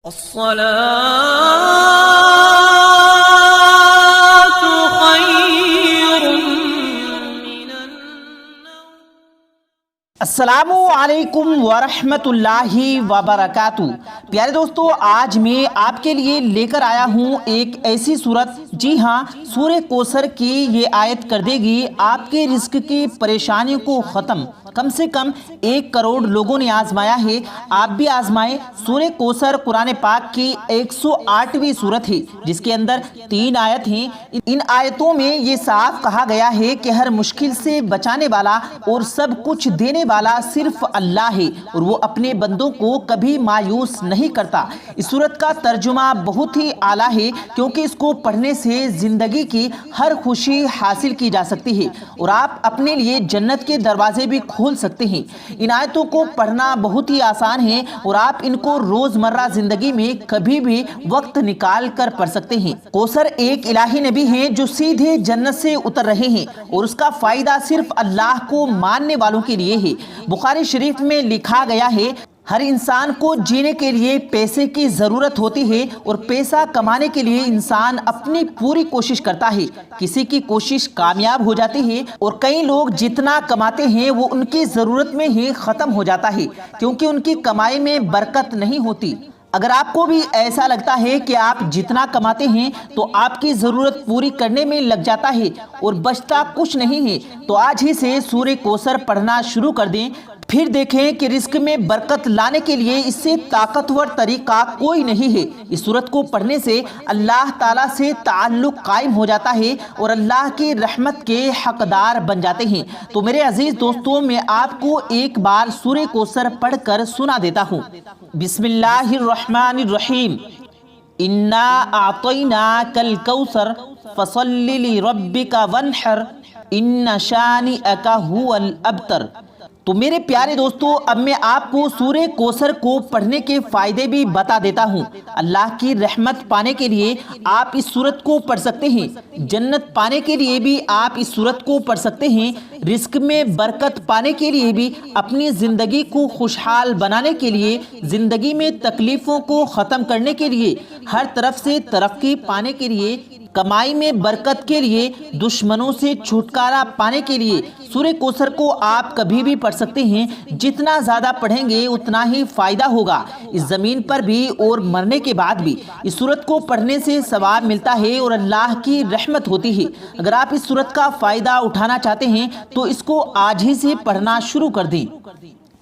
الصلاة خير من النوم۔ السلام علیکم ورحمۃ اللہ وبرکاتہ۔ پیارے دوستو، آج میں آپ کے لیے لے کر آیا ہوں ایک ایسی صورت، جی ہاں، سورہ کوثر کی یہ آیت کر دے گی آپ کے رزق کی پریشانیوں کو ختم۔ کم سے کم 1 کروڑ لوگوں نے آزمایا ہے، آپ بھی آزمائیں۔ سورہ کوثر قرآن پاک کی 108ویں صورت ہے، جس کے اندر 3 آیت ہیں۔ ان آیتوں میں یہ صاف کہا گیا ہے کہ ہر مشکل سے بچانے والا اور سب کچھ دینے والا صرف اللہ ہے، اور وہ اپنے بندوں کو کبھی مایوس نہیں کرتا۔ اس صورت کا ترجمہ بہت ہی اعلیٰ ہے، کیونکہ اس کو پڑھنے سے زندگی کی ہر خوشی حاصل کی جا سکتی ہے، اور آپ اپنے لیے جنت کے دروازے بھی کھول سکتے ہیں۔ ان آیتوں کو پڑھنا بہت ہی آسان ہے، اور آپ ان کو روزمرہ زندگی میں کبھی بھی وقت نکال کر پڑھ سکتے ہیں۔ کوثر ایک الہی نبی ہیں جو سیدھے جنت سے اتر رہے ہیں، اور اس کا فائدہ صرف اللہ کو ماننے والوں کے لیے ہے۔ بخاری شریف میں لکھا گیا ہے، ہر انسان کو جینے کے لیے پیسے کی ضرورت ہوتی ہے، اور پیسہ کمانے کے لیے انسان اپنی پوری کوشش کرتا ہے۔ کسی کی کوشش کامیاب ہو جاتی ہے، اور کئی لوگ جتنا کماتے ہیں وہ ان کی ضرورت میں ہی ختم ہو جاتا ہے، کیونکہ ان کی کمائی میں برکت نہیں ہوتی۔ اگر آپ کو بھی ایسا لگتا ہے کہ آپ جتنا کماتے ہیں تو آپ کی ضرورت پوری کرنے میں لگ جاتا ہے اور بچتا کچھ نہیں ہے، تو آج ہی سے سورہ کوثر پڑھنا شروع کر دیں۔ پھر دیکھیں کہ رزق میں برکت لانے کے لیے اس سے طاقتور طریقہ کوئی نہیں ہے۔ اس سورت کو پڑھنے سے اللہ تعالیٰ سے تعلق قائم ہو جاتا ہے، اور اللہ کی رحمت کے حقدار بن جاتے ہیں۔ تو میرے عزیز دوستوں، میں آپ کو ایک بار سورہ کوثر پڑھ کر سنا دیتا ہوں۔ بسم اللہ الرحمن الرحیم۔ انا اعطیناک الکوثر فصل لربک وانحر ان شانئک ھو الابتر۔ تو میرے پیارے دوستو، اب میں آپ کو سورہ کوثر کو پڑھنے کے فائدے بھی بتا دیتا ہوں۔ اللہ کی رحمت پانے کے لیے آپ اس سورت کو پڑھ سکتے ہیں، جنت پانے کے لیے بھی آپ اس سورت کو پڑھ سکتے ہیں، رزق میں برکت پانے کے لیے بھی، اپنی زندگی کو خوشحال بنانے کے لیے، زندگی میں تکلیفوں کو ختم کرنے کے لیے، ہر طرف سے ترقی پانے کے لیے، کمائی میں برکت کے لیے، دشمنوں سے چھٹکارا پانے کے لیے سورہ کوثر کو آپ کبھی بھی پڑھ سکتے ہیں۔ جتنا زیادہ پڑھیں گے اتنا ہی فائدہ ہوگا، اس زمین پر بھی اور مرنے کے بعد بھی۔ اس سورت کو پڑھنے سے ثواب ملتا ہے اور اللہ کی رحمت ہوتی ہے۔ اگر آپ اس سورت کا فائدہ اٹھانا چاہتے ہیں تو اس کو آج ہی سے پڑھنا شروع کر دیں۔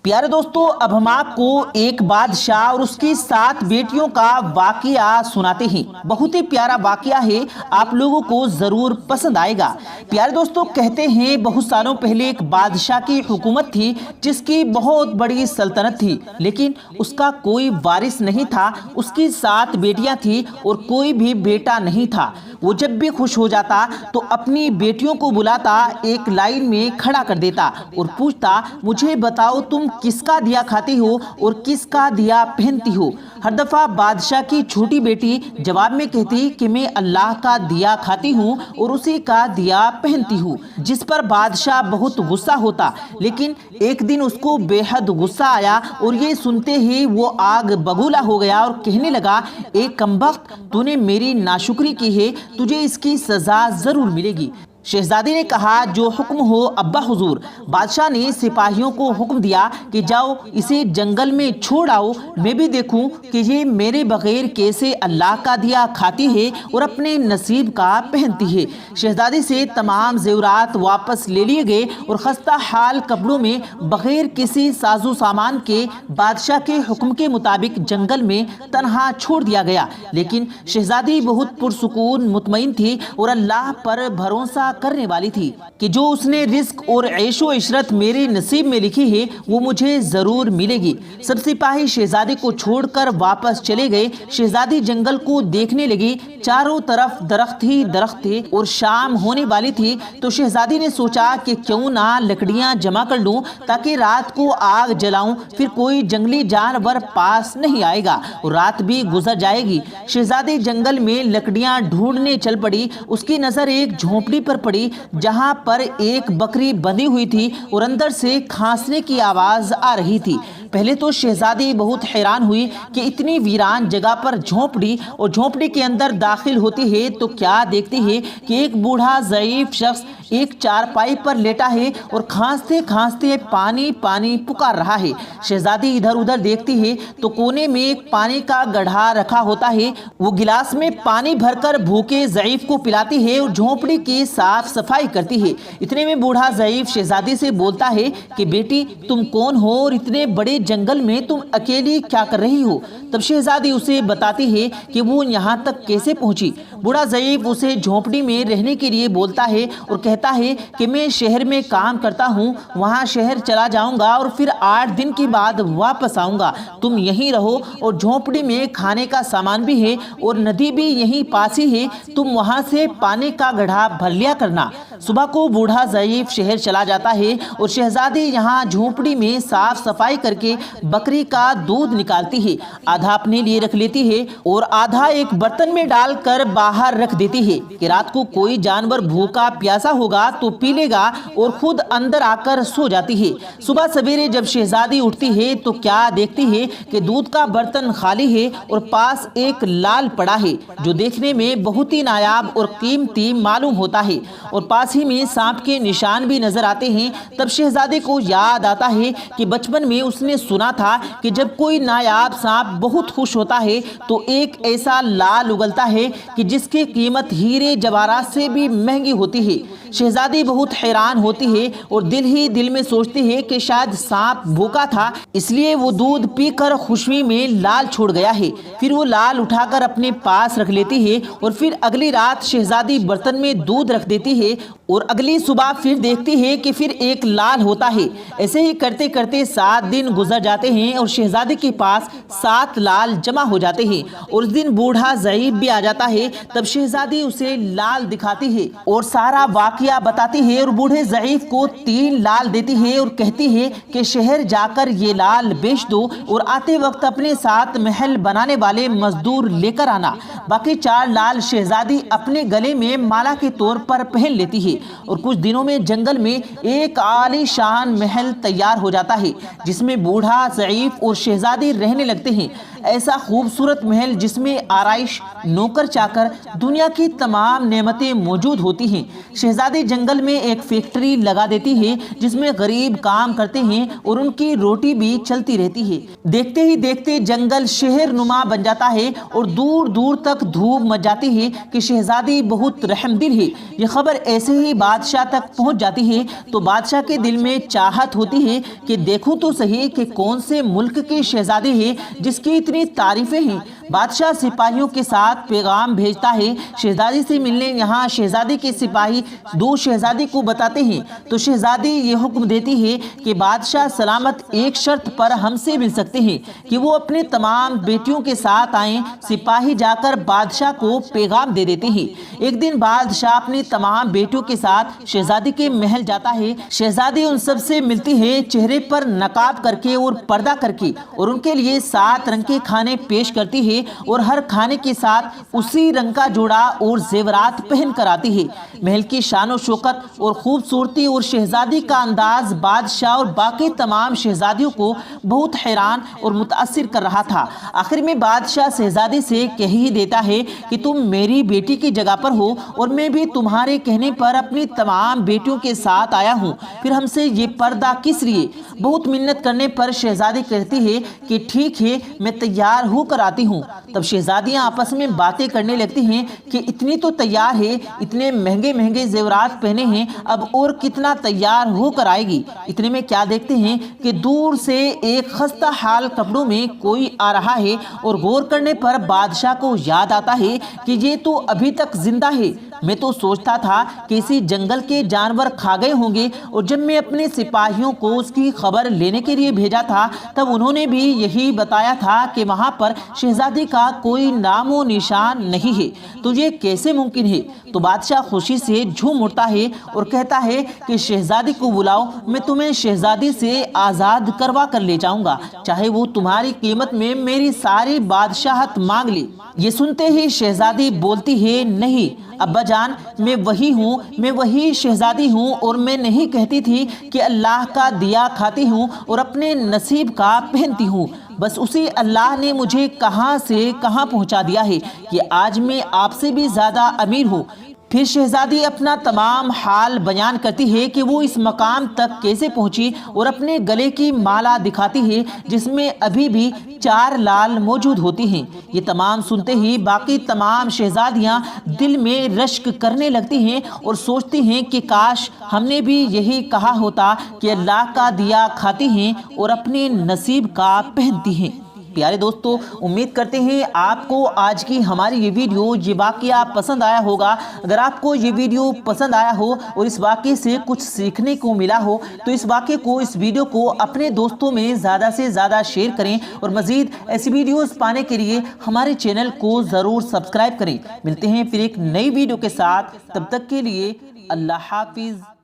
پیارے دوستو، اب ہم آپ کو ایک بادشاہ اور اس کی 7 بیٹیوں کا واقعہ سناتے ہیں۔ بہت ہی پیارا واقعہ ہے، آپ لوگوں کو ضرور پسند آئے گا۔ پیارے دوستو، کہتے ہیں بہت سالوں پہلے ایک بادشاہ کی حکومت تھی، جس کی بہت بڑی سلطنت تھی، لیکن اس کا کوئی وارث نہیں تھا۔ اس کی 7 بیٹیاں تھیں اور کوئی بھی بیٹا نہیں تھا۔ وہ جب بھی خوش ہو جاتا تو اپنی بیٹیوں کو بلاتا، ایک لائن میں کھڑا کر دیتا اور پوچھتا، مجھے بتاؤ تم کس کا دیا کھاتی ہو اور کس کا دیا پہنتی ہو؟ ہر دفعہ بادشاہ کی چھوٹی بیٹی جواب میں کہتی کہ میں اللہ کا دیا کھاتی ہوں اور اسی کا دیا پہنتی ہوں، جس پر بادشاہ بہت غصہ ہوتا۔ لیکن ایک دن اس کو بے حد غصہ آیا، اور یہ سنتے ہی وہ آگ بگولا ہو گیا اور کہنے لگا، اے کمبخت، تو نے میری ناشکری کی ہے، تجھے اس کی سزا ضرور ملے گی۔ شہزادی نے کہا، جو حکم ہو ابا حضور۔ بادشاہ نے سپاہیوں کو حکم دیا کہ جاؤ اسے جنگل میں چھوڑ آؤ، میں بھی دیکھوں کہ یہ میرے بغیر کیسے اللہ کا دیا کھاتی ہے اور اپنے نصیب کا پہنتی ہے۔ شہزادی سے تمام زیورات واپس لے لیے گئے اور خستہ حال کپڑوں میں بغیر کسی سازو سامان کے بادشاہ کے حکم کے مطابق جنگل میں تنہا چھوڑ دیا گیا۔ لیکن شہزادی بہت پرسکون مطمئن تھی اور اللہ پر بھروسہ کرنے والی تھی کہ جو اس نے رزق اور عیش و عشرت میرے نصیب میں لکھی ہے وہ مجھے ضرور ملے گی۔ سب سپاہی شہزادی کو چھوڑ کر واپس چلے گئے۔ شہزادی جنگل کو دیکھنے لگی، چاروں طرف درخت ہی درخت تھے اور شام ہونے والی تھی، تو شہزادی نے سوچا کہ کیوں نہ لکڑیاں جمع کر لوں تاکہ رات کو آگ جلاؤں، پھر کوئی جنگلی جانور پاس نہیں آئے گا اور رات بھی گزر جائے گی۔ شہزادی جنگل میں لکڑیاں ڈھونڈنے چل پڑی۔ اس کی نظر ایک جھونپڑی پر پڑی جہاں پر ایک بکری بندھی ہوئی تھی اور اندر سے کھانسنے کی آواز آ رہی تھی۔ پہلے تو شہزادی بہت حیران ہوئی کہ اتنی ویران جگہ پر جھونپڑی، اور جھونپڑی کے اندر داخل ہوتی ہے تو کیا دیکھتی ہے کہ ایک بوڑھا ضعیف شخص ایک چارپائی پر لیٹا ہے اور کھانستے کھانستے پانی پانی پکار رہا ہے۔ شہزادی ادھر ادھر دیکھتی ہے تو کونے میں ایک پانی کا گڑھا رکھا ہوتا ہے، وہ گلاس میں پانی بھر کر بھوکے ضعیف کو پلاتی ہے اور جھونپڑی کی صاف صفائی کرتی ہے۔ اتنے میں بوڑھا ضعیف شہزادی سے بولتا ہے کہ بیٹی تم کون ہو اور اتنے بڑے جنگل میں تم اکیلی کیا کر رہی ہو؟ تب شہزادی اسے بتاتی ہے کہ وہ یہاں تک کیسے پہنچی۔ بوڑھا ضعیف اسے جھونپڑی میں رہنے کے لیے بولتا ہے اور کہتا ہے کہ میں شہر میں کام کرتا ہوں، وہاں شہر چلا جاؤں گا اور پھر 8 دن کے بعد واپس آؤں گا، تم یہیں رہو، اور جھونپڑی میں کھانے کا سامان بھی ہے اور ندی بھی یہیں پاس ہی ہے، تم وہاں سے پانی کا گڑھا بھر لیا کرنا۔ صبح کو بوڑھا ضعیف شہر چلا جاتا ہے اور شہزادی یہاں جھونپڑی میں صاف صفائی کر کے بکری کا دودھ نکالتی ہے، آدھا اپنے لیے رکھ لیتی ہے اور آدھا ایک برتن میں ڈال کر باہر رکھ دیتی ہے کہ رات کو کوئی جانور بھوکا پیاسا ہوگا تو پی لے گا، اور خود اندر آ کر سو جاتی ہے۔ صبح سویرے جب شہزادی اٹھتی ہے تو کیا دیکھتی ہے کہ دودھ کا برتن خالی ہے اور پاس ایک لال پڑا ہے جو دیکھنے میں بہت ہی نایاب اور قیمتی معلوم ہوتا ہے، اور پاس ہی میں سانپ کے نشان بھی نظر آتے ہیں۔ تب شہزادے کو یاد آتا ہے کہ بچپن میں اس نے سنا تھا کہ جب کوئی نایاب سانپ بہت خوش ہوتا ہے تو ایک ایسا لال اگلتا ہے کہ جس کی قیمت ہیرے جواہرات سے بھی مہنگی ہوتی ہے۔ شہزادی بہت حیران ہوتی ہے اور دل ہی دل میں سوچتی ہے کہ شاید سانپ بھوکا تھا، اس لیے وہ دودھ پی کر خوشی میں لال چھوڑ گیا ہے۔ پھر وہ لال اٹھا کر اپنے پاس رکھ لیتی ہے اور پھر اگلی رات شہزادی برتن میں دودھ رکھ دیتی ہے اور اگلی صبح پھر دیکھتی ہے کہ پھر ایک لال ہوتا ہے۔ ایسے ہی کرتے کرتے 7 دن گزر جاتے ہیں اور شہزادی کے پاس 7 لال جمع ہو جاتے ہیں، اور اس دن بوڑھا ضعیف بھی آ جاتا ہے۔ تب شہزادی اسے لال دکھاتی ہے اور سارا واقعہ بتاتی ہے اور بوڑھے ضعیف کو 3 لال دیتی ہے اور کہتی ہے کہ شہر جا کر یہ لال بیچ دو اور آتے وقت اپنے ساتھ محل بنانے والے مزدور لے کر آنا۔ باقی 4 لال شہزادی اپنے گلے میں مالا کے طور پر پہن لیتی ہے، اور کچھ دنوں میں جنگل میں ایک عالی شان محل تیار ہو جاتا ہے جس میں بوڑھا ضعیف اور شہزادی رہنے لگتے ہیں۔ ایسا خوبصورت محل جس میں آرائش، نوکر چاکر، دنیا کی تمام نعمتیں موجود ہوتی ہیں۔ شہزادی جنگل میں ایک فیکٹری لگا دیتی ہے جس میں غریب کام کرتے ہیں اور ان کی روٹی بھی چلتی رہتی ہے۔ دیکھتے ہی دیکھتے جنگل شہر نما بن جاتا ہے اور دور دور تک دھوپ مچ جاتی ہے کہ شہزادی بہت رحم دل ہے۔ یہ خبر ایسے ہی بادشاہ تک پہنچ جاتی ہے تو بادشاہ کے دل میں چاہت ہوتی ہے کہ دیکھوں تو صحیح کہ کون سے ملک کے شہزادے ہیں جس کی اتنی تعریفیں ہیں۔ بادشاہ سپاہیوں کے ساتھ پیغام بھیجتا ہے شہزادی سے ملنے۔ یہاں شہزادی کے سپاہی 2 شہزادی کو بتاتے ہیں تو شہزادی یہ حکم دیتی ہے کہ بادشاہ سلامت ایک شرط پر ہم سے مل سکتے ہیں کہ وہ اپنے تمام بیٹیوں کے ساتھ آئیں۔ سپاہی جا کر بادشاہ کو پیغام دے دیتے ہیں۔ ایک دن بادشاہ اپنی تمام بیٹیوں کے ساتھ شہزادی کے محل جاتا ہے۔ شہزادی ان سب سے ملتی ہے چہرے پر نقاب کر کے اور پردہ کر کے، اور ان کے لیے 7 رنگ کے کھانے پیش کرتی ہے اور ہر کھانے کے ساتھ اسی رنگ کا جوڑا اور زیورات پہن کر آتی ہے۔ محل کی شان و شوکت اور خوبصورتی اور شہزادی کا انداز بادشاہ اور باقی تمام شہزادیوں کو بہت حیران اور متاثر کر رہا تھا۔ آخر میں بادشاہ شہزادی سے کہہ ہی دیتا ہے کہ تم میری بیٹی کی جگہ پر ہو اور میں بھی تمہارے کہنے پر اپنی تمام بیٹیوں کے ساتھ آیا ہوں، پھر ہم سے یہ پردہ کس لیے؟ بہت منت کرنے پر شہزادی کہتی ہے کہ ٹھیک ہے، میں تیار ہو کر آتی ہوں۔ تب شہزادیاں آپس میں باتیں کرنے لگتی ہیں کہ اتنی تو تیار ہے، اتنے مہنگے مہنگے زیورات پہنے ہیں، اب اور کتنا تیار ہو کر آئے گی۔ اتنے میں کیا دیکھتے ہیں کہ دور سے ایک خستہ حال کپڑوں میں کوئی آ رہا ہے، اور غور کرنے پر بادشاہ کو یاد آتا ہے کہ یہ تو ابھی تک زندہ ہے۔ میں تو سوچتا تھا کہ اسی جنگل کے جانور کھا گئے ہوں گے، اور جب میں اپنے سپاہیوں کو اس کی خبر لینے کے لیے بھیجا تھا تب انہوں نے بھی یہی بتایا تھا کہ وہاں پر شہزادی کا کوئی نام و نشان نہیں ہے، تو یہ کیسے ممکن ہے؟ تو بادشاہ خوشی سے جھوم اٹھتا ہے اور کہتا ہے کہ شہزادی کو بلاؤ، میں تمہیں شہزادی سے آزاد کروا کر لے جاؤں گا، چاہے وہ تمہاری قیمت میں میری ساری بادشاہت مانگ لے۔ یہ سنتے ہی شہزادی بولتی ہے نہیں، ابا جان میں وہی ہوں، میں وہی شہزادی ہوں، اور میں نہیں کہتی تھی کہ اللہ کا دیا کھاتی ہوں اور اپنے نصیب کا پہنتی ہوں، بس اسی اللہ نے مجھے کہاں سے کہاں پہنچا دیا ہے کہ آج میں آپ سے بھی زیادہ امیر ہوں۔ پھر شہزادی اپنا تمام حال بیان کرتی ہے کہ وہ اس مقام تک کیسے پہنچی اور اپنے گلے کی مالا دکھاتی ہے جس میں ابھی بھی 4 لال موجود ہوتی ہیں۔ یہ تمام سنتے ہی باقی تمام شہزادیاں دل میں رشک کرنے لگتی ہیں اور سوچتی ہیں کہ کاش ہم نے بھی یہی کہا ہوتا کہ اللہ کا دیا کھاتی ہیں اور اپنے نصیب کا پہنتی ہیں۔ پیارے دوستو، امید کرتے ہیں آپ کو آج کی ہماری یہ ویڈیو، یہ واقعہ پسند آیا ہوگا۔ اگر آپ کو یہ ویڈیو پسند آیا ہو اور اس واقعے سے کچھ سیکھنے کو ملا ہو تو اس واقعے کو، اس ویڈیو کو اپنے دوستوں میں زیادہ سے زیادہ شیئر کریں، اور مزید ایسی ویڈیوز پانے کے لیے ہمارے چینل کو ضرور سبسکرائب کریں۔ ملتے ہیں پھر ایک نئی ویڈیو کے ساتھ، تب تک کے لیے اللہ حافظ۔